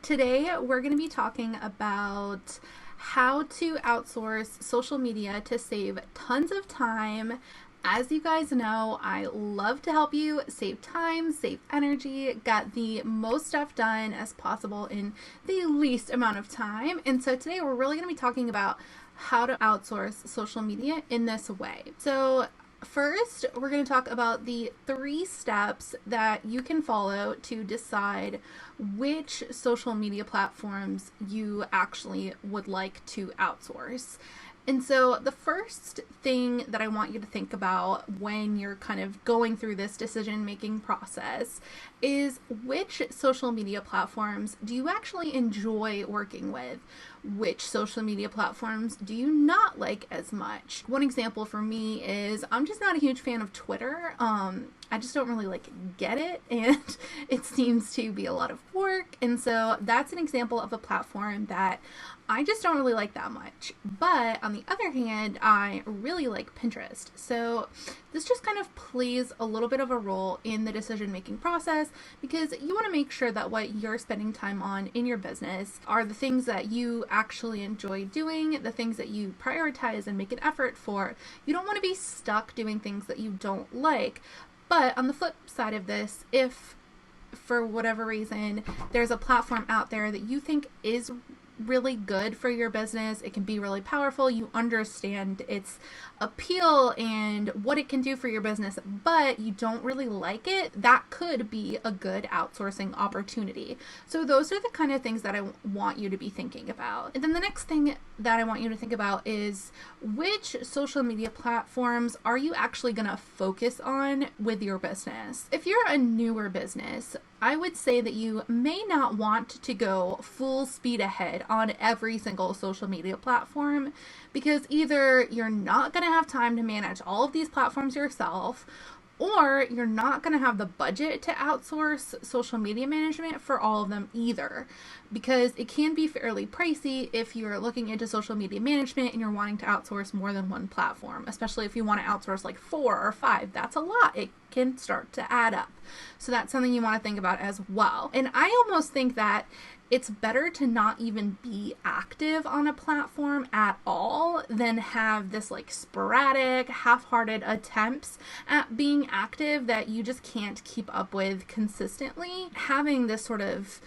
Today we're going to be talking about how to outsource social media to save tons of time. As you guys know, I love to help you save time, save energy, get the most stuff done as possible in the least amount of time. And so today we're really going to be talking about how to outsource social media in this way. So first, we're going to talk about the 3 steps that you can follow to decide which social media platforms you actually would like to outsource. And so the first thing that I want you to think about when you're kind of going through this decision-making process is which social media platforms do you actually enjoy working with? Which social media platforms do you not like as much? One example for me is I'm just not a huge fan of Twitter. I just don't really get it, and it seems to be a lot of work. And so that's an example of a platform that I just don't really like that much. But on the other hand, I really like Pinterest. So this just kind of plays a little bit of a role in the decision-making process because you want to make sure that what you're spending time on in your business are the things that you actually enjoy doing, the things that you prioritize and make an effort for. You don't want to be stuck doing things that you don't like. But on the flip side of this, if for whatever reason there's a platform out there that you think is really good for your business, it can be really powerful, you understand its appeal and what it can do for your business, but you don't really like it, that could be a good outsourcing opportunity. So those are the kind of things that I want you to be thinking about. And then the next thing that I want you to think about is which social media platforms are you actually going to focus on with your business? If you're a newer business, I would say that you may not want to go full speed ahead on every single social media platform because either you're not going to have time to manage all of these platforms yourself, or you're not going to have the budget to outsource social media management for all of them either, because it can be fairly pricey if you're looking into social media management and you're wanting to outsource more than one platform, especially if you want to outsource like 4 or 5. That's a lot. It can start to add up. So that's something you want to think about as well. And I almost think that it's better to not even be active on a platform at all than have this sporadic, half-hearted attempts at being active that you just can't keep up with consistently. Having this sort of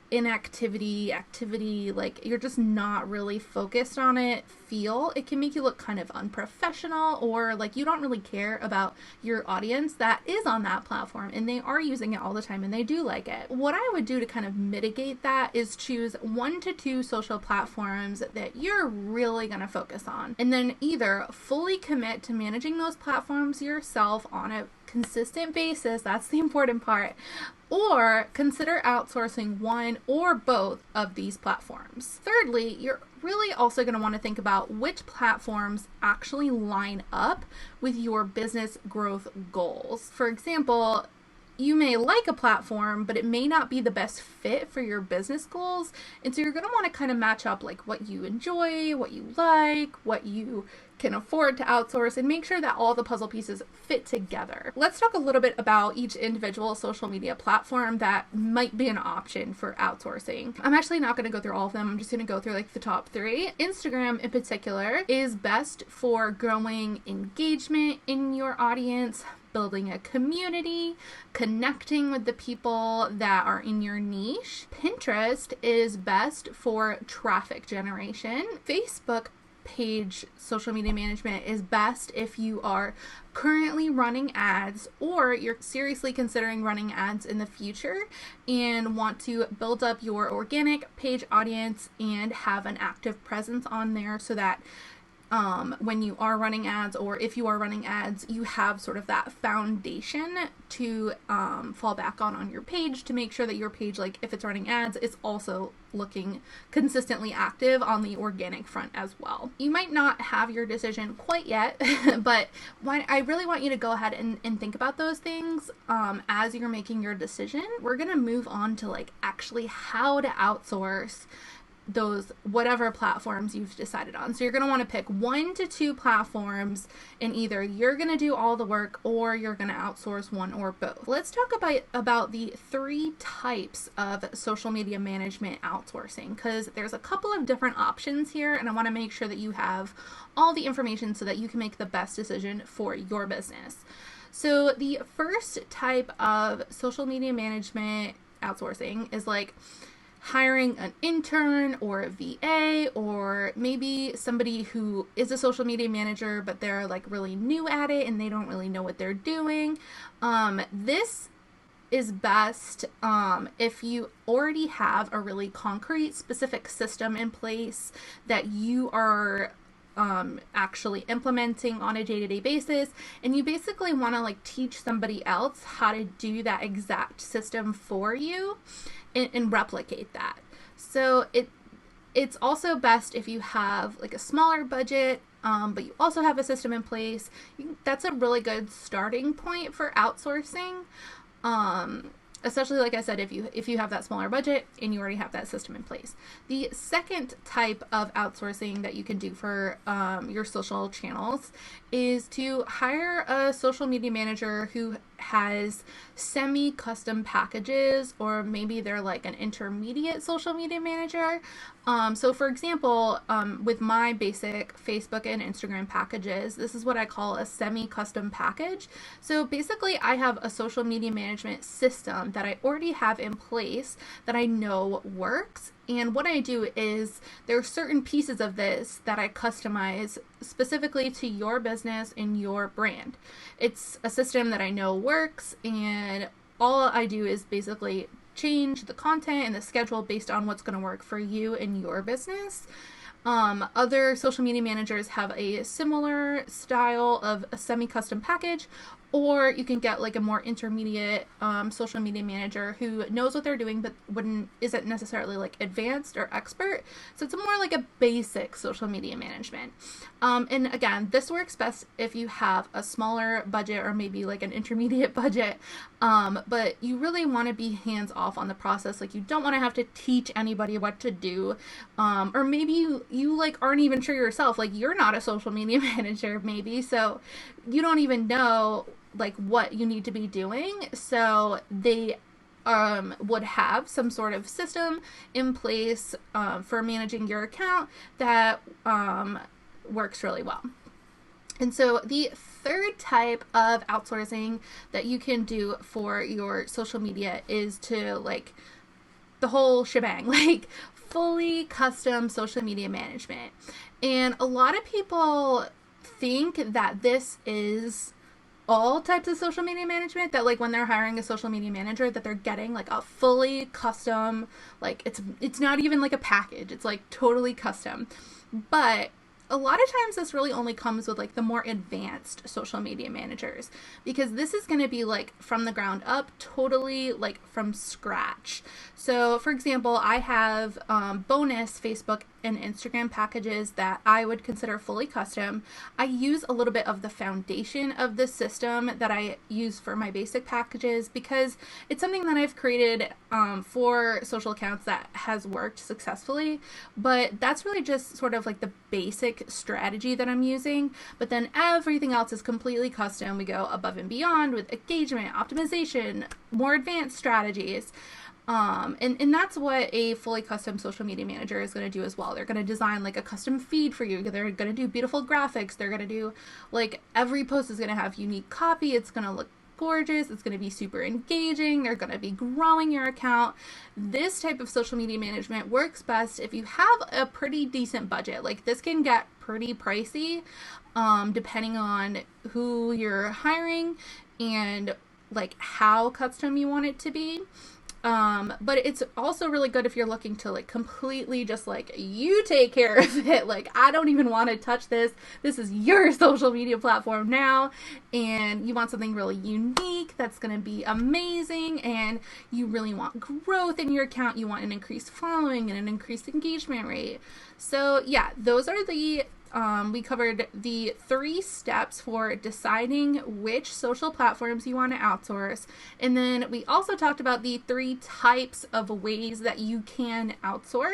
inactivity, activity, you're just not really focused on it, it can make you look kind of unprofessional, or you don't really care about your audience that is on that platform and they are using it all the time and they do like it. What I would do to kind of mitigate that is choose 1 to 2 social platforms that you're really going to focus on, and then either fully commit to managing those platforms yourself on a consistent basis, that's the important part, or consider outsourcing one or both of these platforms. Thirdly, you're really also going to want to think about which platforms actually line up with your business growth goals. For example, you may like a platform, but it may not be the best fit for your business goals. And so you're going to want to kind of match up what you enjoy, what you like, what you can afford to outsource, and make sure that all the puzzle pieces fit together. Let's talk a little bit about each individual social media platform that might be an option for outsourcing. I'm actually not going to go through all of them. I'm just going to go through the top 3. Instagram in particular is best for growing engagement in your audience, building a community, connecting with the people that are in your niche. Pinterest is best for traffic generation. Facebook page social media management is best if you are currently running ads, or you're seriously considering running ads in the future and want to build up your organic page audience and have an active presence on there so that when you are running ads, or if you are running ads, you have sort of that foundation to fall back on your page to make sure that your page, if it's running ads, is also looking consistently active on the organic front as well. You might not have your decision quite yet, but I really want you to go ahead and think about those things as you're making your decision. We're going to move on to actually how to outsource those whatever platforms you've decided on. So you're going to want to pick 1 to 2 platforms, and either you're going to do all the work or you're going to outsource one or both. Let's talk about the 3 types of social media management outsourcing, because there's a couple of different options here, and I want to make sure that you have all the information so that you can make the best decision for your business. So the first type of social media management outsourcing is like hiring an intern or a VA, or maybe somebody who is a social media manager, but they're like really new at it and they don't really know what they're doing. This is best if you already have a really concrete, specific system in place that you are actually implementing on a day-to-day basis, and you basically want to like teach somebody else how to do that exact system for you and replicate that. So it's also best if you have like a smaller budget, but you also have a system in place. That's a really good starting point for outsourcing. Especially, like I said, if you have that smaller budget and you already have that system in place. The second type of outsourcing that you can do for your social channels is to hire a social media manager who has semi-custom packages, or maybe they're like an intermediate social media manager. So for example, with my basic Facebook and Instagram packages, this is what I call a semi-custom package. So basically I have a social media management system that I already have in place that I know works. And what I do is there are certain pieces of this that I customize specifically to your business and your brand. It's a system that I know works, and all I do is basically change the content and the schedule based on what's going to work for you and your business. Other social media managers have a similar style of a semi-custom package, or you can get like a more intermediate social media manager who knows what they're doing but isn't necessarily like advanced or expert. So it's more like a basic social media management. And again, this works best if you have a smaller budget or maybe like an intermediate budget. But you really want to be hands off on the process. Like you don't want to have to teach anybody what to do. Or maybe you like aren't even sure yourself. Like you're not a social media manager maybe, so you don't even know like what you need to be doing. So they would have some sort of system in place for managing your account that works really well. And so the third type of outsourcing that you can do for your social media is to like the whole shebang, like fully custom social media management. And a lot of people think that this is all types of social media management, that like when they're hiring a social media manager that they're getting like a fully custom, like it's not even like a package, it's like totally custom. But a lot of times this really only comes with like the more advanced social media managers, because this is going to be like from the ground up, totally like from scratch. So for example, I have bonus Facebook and Instagram packages that I would consider fully custom. I use a little bit of the foundation of the system that I use for my basic packages because it's something that I've created for social accounts that has worked successfully. But that's really just sort of like the basic strategy that I'm using. But then everything else is completely custom. We go above and beyond with engagement, optimization, more advanced strategies. And that's what a fully custom social media manager is going to do as well. They're going to design like a custom feed for you. They're going to do beautiful graphics. They're going to do like every post is going to have unique copy. It's going to look gorgeous. It's going to be super engaging. They're going to be growing your account. This type of social media management works best if you have a pretty decent budget. Like this can get pretty pricey, depending on who you're hiring and like how custom you want it to be. But it's also really good if you're looking to like completely just like you take care of it. Like I don't even want to touch this. This is your social media platform now, and you want something really unique that's going to be amazing, and you really want growth in your account. You want an increased following and an increased engagement rate. So yeah, those are the we covered the 3 steps for deciding which social platforms you want to outsource. And then we also talked about the 3 types of ways that you can outsource.